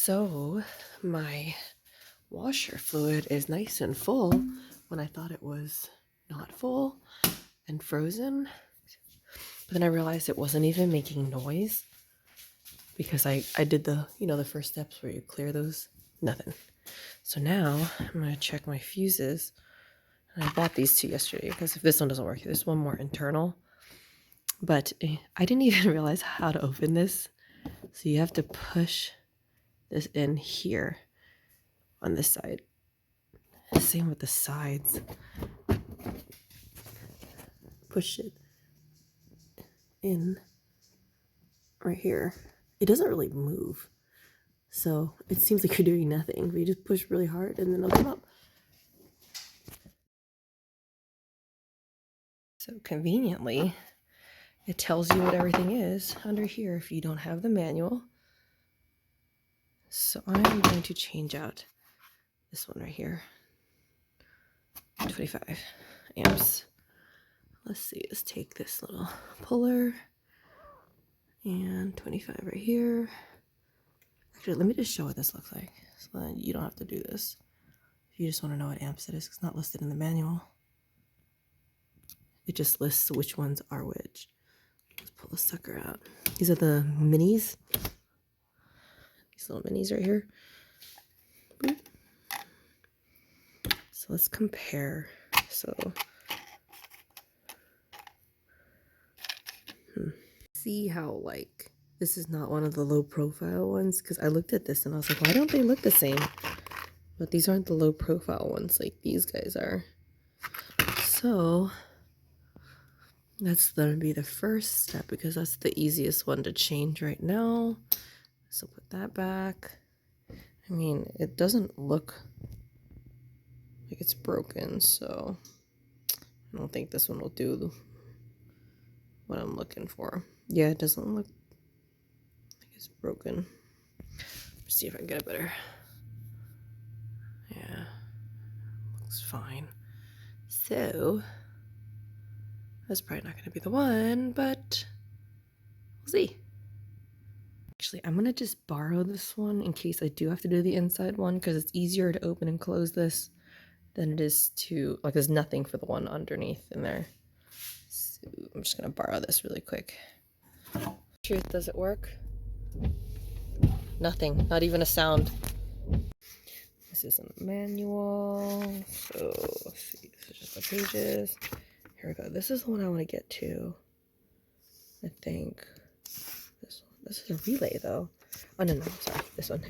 So my washer fluid is nice and full when I thought it was not full and frozen. But then I realized it wasn't even making noise because I did the first steps where you clear those. Nothing. So now I'm going to check my fuses. And I bought these two yesterday because if this one doesn't work, there's one more internal. But I didn't even realize how to open this. So you have to push this in here on this side. Same with the sides. Push it in right here. It doesn't really move. So it seems like you're doing nothing. But you just push really hard and then it'll come up. So conveniently, it tells you what everything is under here if you don't have the manual. So I'm going to change out this one right here. 25 amps. Let's see, let's take this little puller and 25 right here. Actually, let me just show what this looks like so that you don't have to do this. If you just want to know what amps it is, it's not listed in the manual. It just lists which ones are which. Let's pull the sucker out. These are the minis. These little minis right here. Boop. So let's compare. So see how like this is not one of the low profile ones, because I looked at this and I was like, why don't they look the same? But these aren't the low profile ones like these guys are. So that's gonna be the first step because that's the easiest one to change right now. So put that back. I mean, it doesn't look like it's broken, so I don't think this one will do what I'm looking for. Yeah, it doesn't look like it's broken. Let's see if I can get it better. Yeah, looks fine. So that's probably not going to be the one, but we'll see. Actually, I'm going to just borrow this one in case I do have to do the inside one, because it's easier to open and close this than it is to, like, there's nothing for the one underneath in there. So I'm just going to borrow this really quick. Truth, does it work? Nothing, not even a sound. This isn't a manual, so let's see, this is just the pages. Here we go. This is the one I want to get to. I think this one. This is a relay though. Oh no, sorry, this one.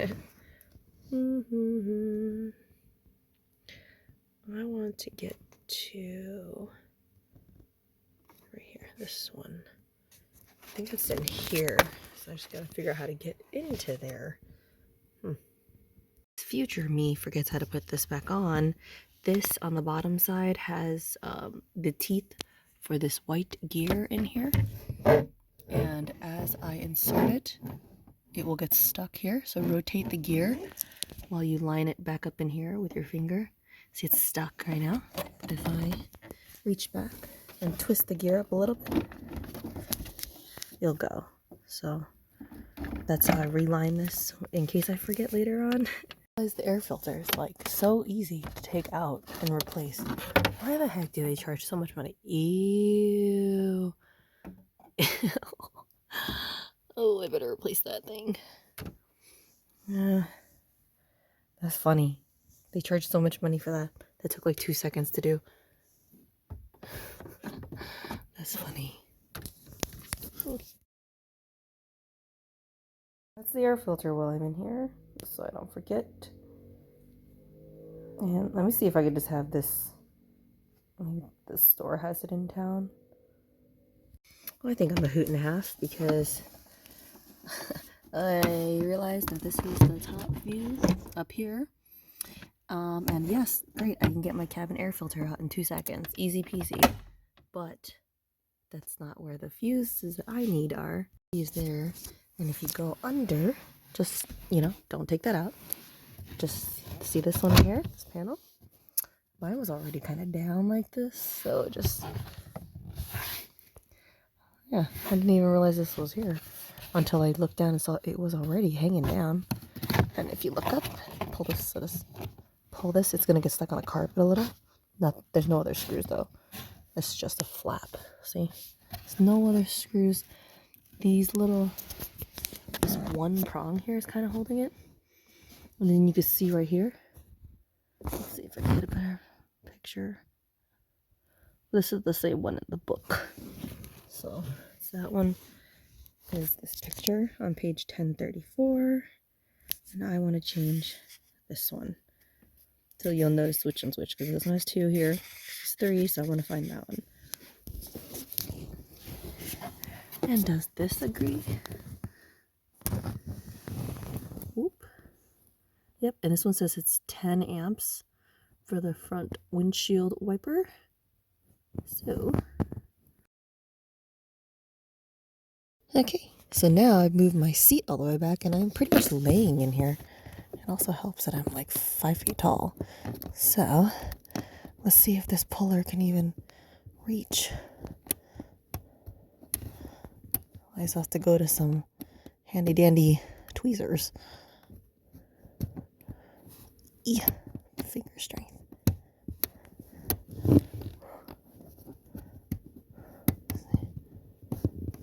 I want to get to right here. This one. I think it's in here. So I just gotta figure out how to get into there. Future me forgets how to put this back on. This on the bottom side has the teeth for this white gear in here, and as I insert it, it will get stuck here. So rotate the gear while you line it back up in here with your finger. See, it's stuck right now, but if I reach back and twist the gear up a little bit, it'll go. So that's how I reline this in case I forget later on. The air filter is like so easy to take out and replace. Why the heck do they charge so much money? Ew. Oh, I better replace that thing. That's funny. They charge so much money for that. That took like 2 seconds to do. That's funny. That's the air filter while I'm in here, so I don't forget. And let me see if I could just have this. Maybe the store has it in town. Well, I think I'm a hoot and a half because I realized that this was the top view up here. And yes, great, I can get my cabin air filter out in 2 seconds. Easy peasy. But that's not where the fuses that I need are. Use there. And if you go under, just, don't take that out. Just see this one here, this panel? Mine was already kind of down like this, so just, yeah, I didn't even realize this was here until I looked down and saw it was already hanging down. And if you look up, pull this, it's gonna get stuck on the carpet a little. There's no other screws though. It's just a flap. See? There's no other screws. This one prong here is kind of holding it. And then you can see right here. Let's see if I can get a better picture. This is the same one in the book. So that one is this picture on page 1034. And I want to change this one. So you'll notice which one's which, because this one has 2 here. This is 3, so I want to find that one. And does this agree? Whoop. Yep, and this one says it's 10 amps for the front windshield wiper. So, okay, so now I've moved my seat all the way back and I'm pretty much laying in here. It also helps that I'm like 5 feet tall. So, let's see if this puller can even reach. I just have to go to some handy dandy tweezers. Finger strength.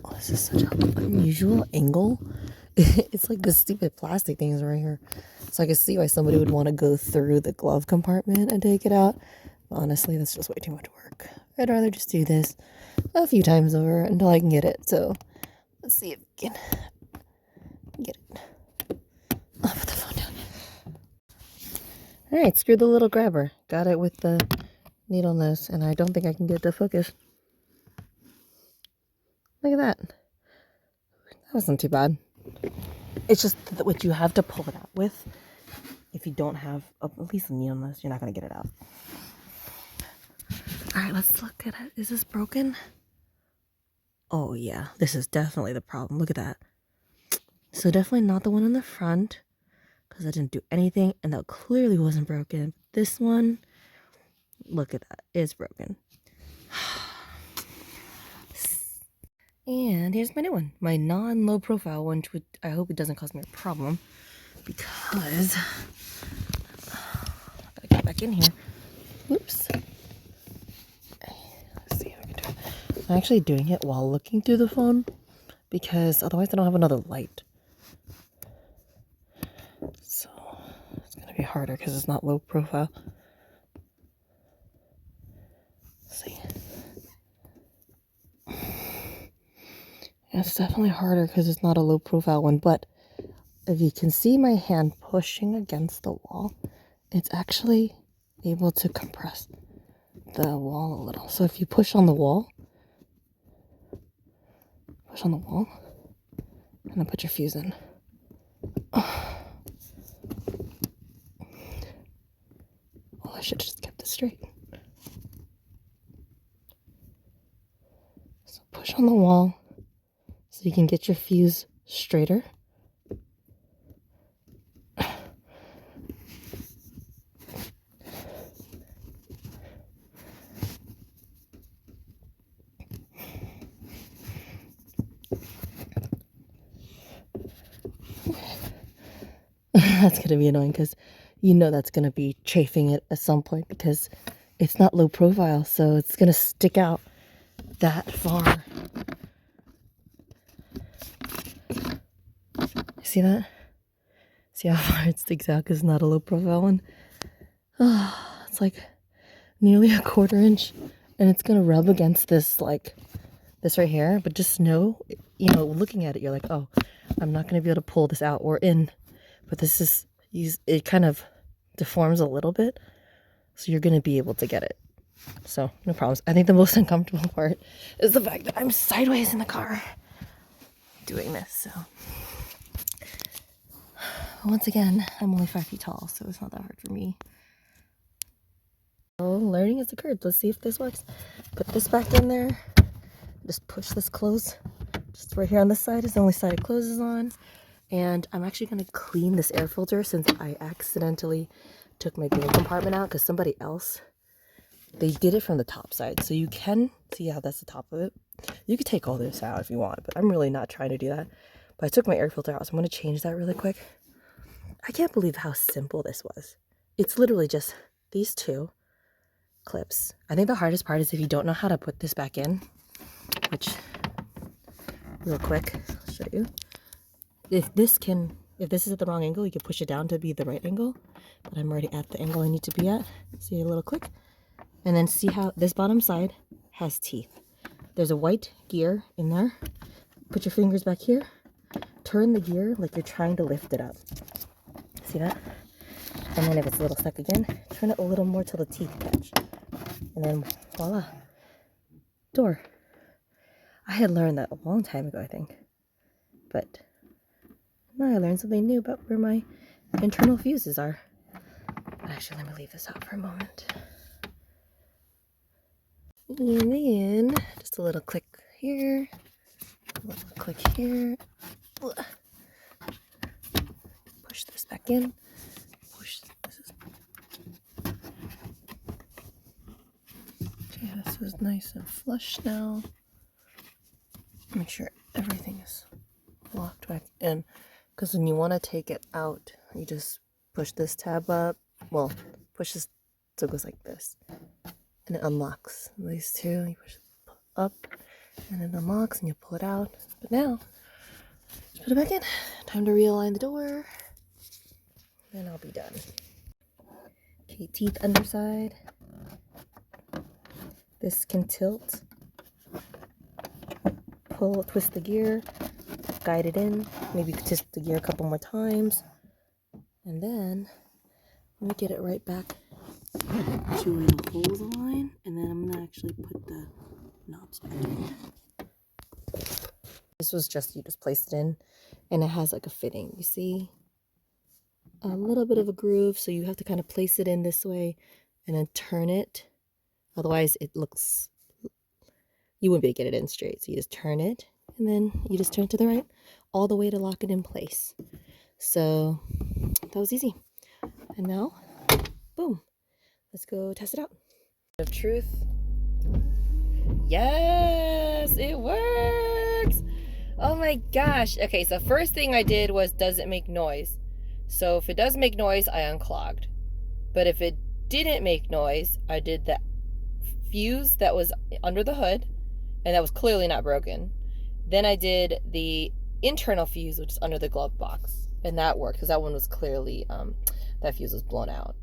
Oh, this is such an unusual angle. It's like the stupid plastic things right here. So I can see why somebody would want to go through the glove compartment and take it out. But honestly, that's just way too much work. I'd rather just do this a few times over until I can get it. So let's see if we can get it. I'll put the phone down. Alright, screw the little grabber. Got it with the needle nose, and I don't think I can get it to focus. Look at that. That wasn't too bad. It's just that what you have to pull it out with. If you don't have at least a needle nose, you're not going to get it out. Alright, let's look at it. Is this broken? Oh yeah, this is definitely the problem. Look at that. So definitely not the one in the front, because I didn't do anything, and that clearly wasn't broken. This one, look at that, it's broken. And here's my new one, my non-low profile one, which I hope it doesn't cause me a problem, because I gotta get back in here. Oops. Let's see if I can do it. I'm actually doing it while looking through the phone, because otherwise I don't have another light. So it's gonna be harder because it's not low profile. Let's see. It's definitely harder because it's not a low profile one, but if you can see my hand pushing against the wall, it's actually able to compress the wall a little. So if you push on the wall, and then put your fuse in. Oh, I should have just kept this straight. So push on the wall so you can get your fuse straighter. That's going to be annoying because you know that's going to be chafing it at some point because it's not low profile, so it's going to stick out that far. See that? See how far it sticks out because it's not a low profile one? Oh, it's like nearly 1/4 inch, and it's going to rub against this, like this right here, but just know, looking at it, you're like, oh, I'm not going to be able to pull this out or in. But this is, it kind of deforms a little bit, so you're going to be able to get it. So, no problems. I think the most uncomfortable part is the fact that I'm sideways in the car doing this. So, once again, I'm only 5 feet tall, so it's not that hard for me. So, learning has occurred. Let's see if this works. Put this back in there. Just push this close. Just right here on this side is the only side it closes on. And I'm actually going to clean this air filter since I accidentally took my glove compartment out because somebody else, they did it from the top side. So you can see how that's the top of it. You could take all this out if you want, but I'm really not trying to do that. But I took my air filter out, so I'm going to change that really quick. I can't believe how simple this was. It's literally just these two clips. I think the hardest part is if you don't know how to put this back in, which, real quick, I'll show you. If this is at the wrong angle, you can push it down to be the right angle, but I'm already at the angle I need to be at. See a little click? And then see how this bottom side has teeth. There's a white gear in there. Put your fingers back here. Turn the gear like you're trying to lift it up. See that? And then if it's a little stuck again, turn it a little more till the teeth catch. And then voila, door. I had learned that a long time ago, I think. But now I learned something new about where my internal fuses are. Actually, let me leave this out for a moment. And then just a little click here, a little click here. Push this back in. Push this. Okay, this is nice and flush now. Make sure everything is locked back in, because when you want to take it out, you just push this tab up. Well, push this so it goes like this. And it unlocks these two. You push it up and it unlocks and you pull it out. But now, just put it back in. Time to realign the door. And I'll be done. Okay, teeth underside. This can tilt. Pull, twist the gear, guide it in. Maybe twist the gear a couple more times. And then, let me get it right back to where the holes align, and then I'm gonna actually put the knobs back in. This was just, you just place it in, and it has like a fitting. You see a little bit of a groove, so you have to kind of place it in this way and then turn it. Otherwise it looks, you wouldn't be able to get it in straight. So you just turn it, and then you just turn it to the right all the way to lock it in place. So that was easy. And now, boom. Let's go test it out. Of truth. Yes, it works. Oh my gosh. Okay, so first thing I did was, does it make noise? So if it does make noise, I unclogged. But if it didn't make noise, I did the fuse that was under the hood, and that was clearly not broken. Then I did the internal fuse, which is under the glove box, and that worked because that one was clearly, that fuse was blown out.